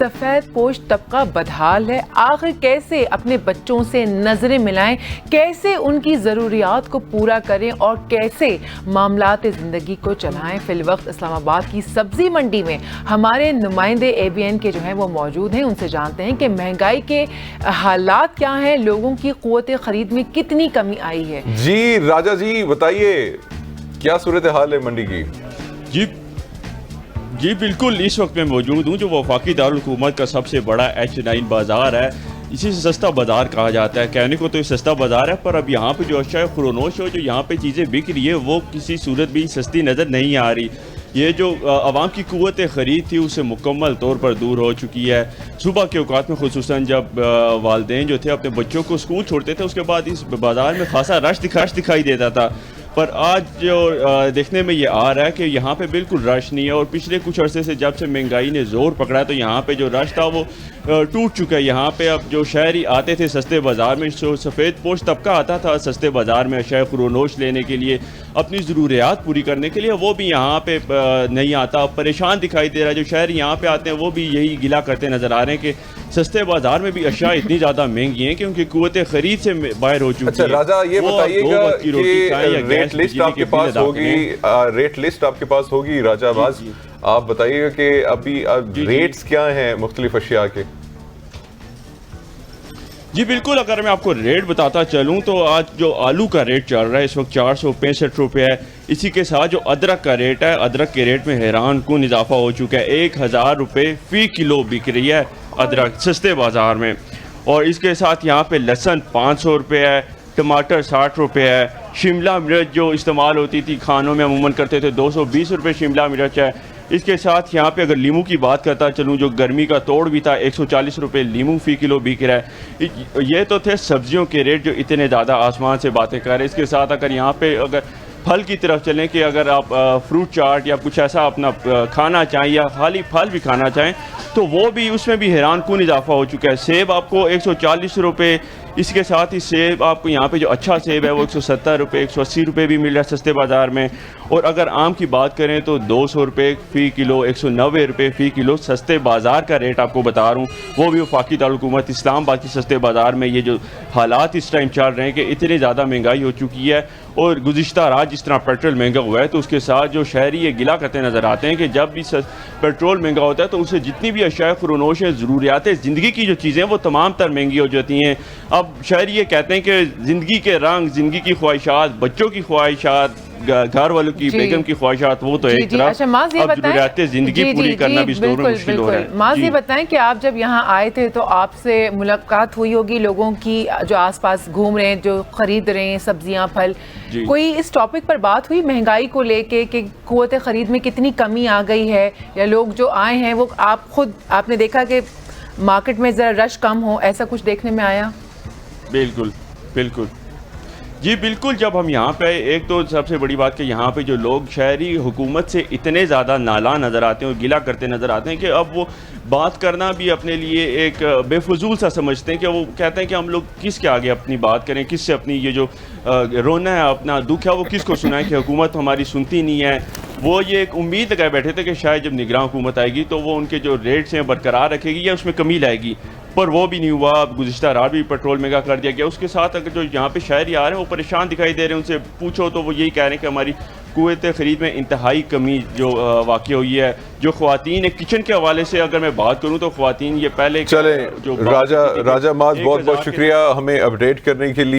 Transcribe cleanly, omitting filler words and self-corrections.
सफ़ेद पोश तबका बदहाल है। आखिर कैसे अपने बच्चों से नजरें मिलाएं, कैसे उनकी ज़रूरियात को पूरा करें और कैसे मामलात ज़िंदगी को चलाएं। फिलवक्त इस्लामाबाद की सब्जी मंडी में हमारे नुमाइंदे ABN के जो हैं वो मौजूद हैं। उनसे जानते हैं कि महंगाई के हालात क्या हैं, लोगों की क़ुव्वत ख़रीद में कितनी कमी आई है। जी राजा जी बताइए, क्या सूरत हाल है मंडी की? जी बिल्कुल, इस वक्त मैं मौजूद हूँ जो वफाकी दारुल हुकूमत का सबसे बड़ा H9 बाज़ार है। इसी से सस्ता बाज़ार कहा जाता है। कहने को तो ये सस्ता बाज़ार है, पर अब यहाँ पे जो अशाए खुरोनोश हो, जो यहाँ पे चीज़ें बिक रही है वो किसी सूरत भी सस्ती नज़र नहीं आ रही। ये जो आवाम की क़ुव्वत ख़रीद थी उससे मुकम्मल तौर पर दूर हो चुकी है। सुबह के औकात में खुसूसन जब वालिदैन जो थे अपने बच्चों को स्कूल छोड़ते थे, उसके बाद इस बाज़ार में खासा रश दिखाई देता था। पर आज जो देखने में ये आ रहा है कि यहाँ पे बिल्कुल रश नहीं है। और पिछले कुछ अरसे से जब से महंगाई ने ज़ोर पकड़ा तो यहाँ पे जो रश था वो टूट चुका है। यहाँ पे अब जो शहरी आते थे सस्ते बाज़ार में, जो सफ़ेद पोश तबका आता था सस्ते बाज़ार में अशाए खुरोनोश लेने के लिए, अपनी ज़रूरियात पूरी करने के लिए, वो भी यहाँ पे नहीं आता, परेशान दिखाई दे रहा है। जो शहरी यहाँ पे आते हैं वो भी यही गिला करते नज़र आ रहे हैं कि सस्ते बाज़ार में भी अशिया इतनी ज़्यादा महंगी हैं कि उनकी क़ुव्वत ख़रीद से बाहर हो चुकी है। राजा ये बताइएगा कि रेट लिस्ट आपके पास होगी, रेट लिस्ट आपके पास होगी राजा आवाज, आप बताइएगा कि अभी रेट्स क्या हैं मुख्तलिफ अशिया के? जी बिल्कुल, अगर मैं आपको रेट बताता चलूँ तो आज जो आलू का रेट चल रहा है इस वक्त 465 रुपये है। इसी के साथ जो अदरक का रेट है, अदरक के रेट में हैरान कुन इजाफा हो चुका है। 1000 रुपये फ़ी किलो बिक रही है अदरक सस्ते बाज़ार में। और इसके साथ यहाँ पे लहसुन 500 रुपये है, टमाटर 60 रुपये है, शिमला मिर्च जो इस्तेमाल होती थी खानों में अमूमन करते थे 220 रुपये शिमला मिर्च है। इसके साथ यहाँ पे अगर लीमू की बात करता चलूँ, जो गर्मी का तोड़ भी था, 140 रुपये लीमू फ़ी किलो बिक रहा है। ये तो थे सब्जियों के रेट जो इतने ज़्यादा आसमान से बातें कर रहे हैं। इसके साथ अगर यहाँ पे अगर फल की तरफ चलें कि अगर आप फ्रूट चाट या कुछ ऐसा अपना खाना चाहें या खाली फल भी खाना चाहें तो वो भी, उसमें भी हैरान कुन इजाफा हो चुका है। सेब आपको 140 रुपये, इसके साथ ही सेब आपको यहाँ पे जो अच्छा सेब है वो 170 रुपये 180 रुपये भी मिल रहा है सस्ते बाज़ार में। और अगर आम की बात करें तो 200 रुपये फ़ी किलो, 190 रुपये फ़ी किलो सस्ते बाज़ार का रेट आपको बता रहा हूँ। वो भी वफाकी दारुल हुकूमत इस्लामाबाद की सस्ते बाज़ार में। ये जो हालात इस टाइम चल रहे हैं कि इतनी ज़्यादा महंगाई हो चुकी है और गुज़िश्ता रात जिस तरह पेट्रोल महंगा हुआ है तो उसके साथ जो शहरी ये गिला करते नज़र आते हैं कि जब भी पेट्रोल महंगा होता है तो उससे जितनी भी अशिया खुरोनोश है, ज़रूरियात ज़िंदगी की जो चीज़ें हैं वो तमाम तर महंगी हो जाती हैं। अब शहरी ये कहते हैं कि ज़िंदगी के रंग, ज़िंदगी की ख्वाहिशात, बच्चों की ख्वाहिशात, घर वालों की, बेगम की ख्वाहिशात, वो तो एक तरफ, अब ज़रूरियात ज़िंदगी पूरी करना भी इस दौर में मुश्किल हो रहा है। माज़ ये बताएं कि आप जब यहाँ आए थे तो आपसे मुलाकात हुई होगी लोगों की जो आसपास घूम रहे हैं, जो खरीद रहे हैं सब्जियां फल, कोई इस टॉपिक पर बात हुई महंगाई को लेके कि क़ुव्वत ख़रीद में कितनी कमी आ गई है, या लोग जो आए हैं वो आपने देखा कि मार्केट में ज़रा रश कम हो, ऐसा कुछ देखने में आया? बिल्कुल बिल्कुल जी बिल्कुल, जब हम यहाँ पे, एक तो सबसे बड़ी बात कि यहाँ पे जो लोग शहरी हुकूमत से इतने ज़्यादा नाला नज़र आते हैं और गिला करते नज़र आते हैं कि अब वो बात करना भी अपने लिए एक बेफजूल सा समझते हैं कि वो कहते हैं कि हम लोग किसके आगे अपनी बात करें, किससे अपनी ये जो रोना है, अपना दुख है वो किसको सुनाएं कि हुकूमत हमारी सुनती नहीं है। वो ये एक उम्मीद लगाए बैठे थे कि शायद जब निगरान हुकूमत आएगी तो वो उनके जो रेट्स हैं बरकरार रखेगी या उसमें कमी लाएगी, पर वो भी नहीं हुआ। अब गुज़िश्ता रात भी पेट्रोल महंगा कर दिया गया। उसके साथ अगर जो यहाँ पे शहरी आ रहे हैं वो परेशान दिखाई दे रहे हैं, उनसे पूछो तो वो यही कह रहे हैं कि हमारी क़ुव्वत ख़रीद में इंतहाई कमी जो वाक़ हुई है। जो ख़वातीन है किचन के हवाले से अगर मैं बात करूँ तो ख़वातीन ये पहले चले, राजा माज़ बहुत बहुत शुक्रिया हमें अपडेट करने के लिए।